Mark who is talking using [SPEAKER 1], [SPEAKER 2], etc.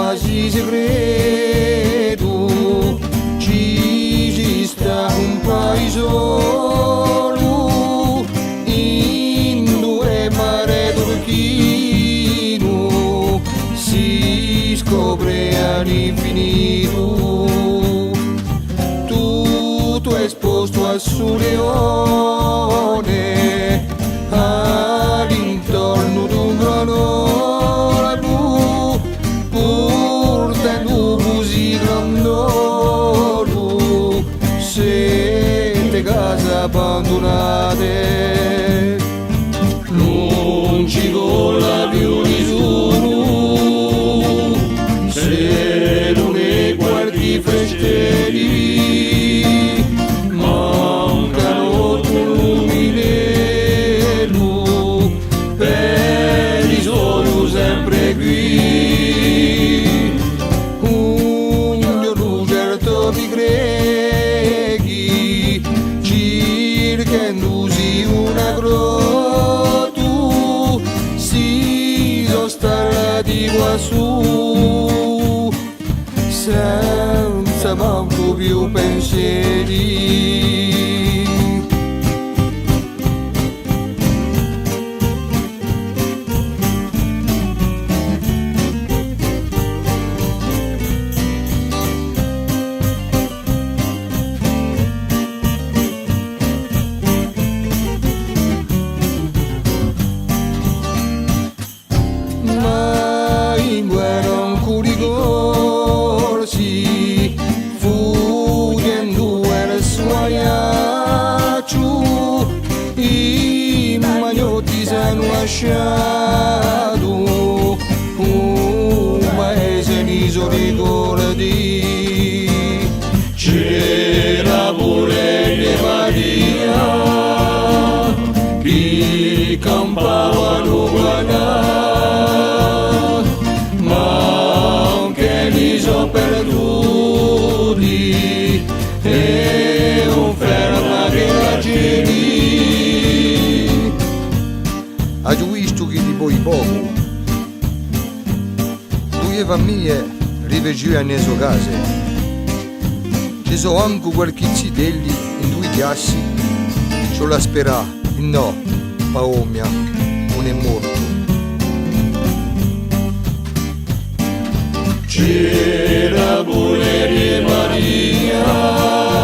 [SPEAKER 1] quasi segreto, ci sta un paesolo in due mare turchino, si scopre all'infinito, tutto esposto al suleone, all'intorno d'un grano blu, portando così grandolo, sette case abbandonate, non ci vola più nessuno, se non è guardi festetti, mancano luminello, per i sogni sempre qui, un giorno certo vi greghi, cercandosi una grotta, si sono stati quassù, senza manco più pensieri. Ma in guerra ancora corsi, fuggendo verso Aiaccio, i magnotti s'hanno lasciato, un paese mi sono ricordi, c'era pure Maria, che campavano guardare, perduti e un ferma che la giri.
[SPEAKER 2] Hai visto che di poi poco? Due famiglie rivegiù a neso case. Ci sono anche qualche zitelli in due chiassi. C'ho la spera, no, Paomia, non è morto.
[SPEAKER 1] C'era pure Maria,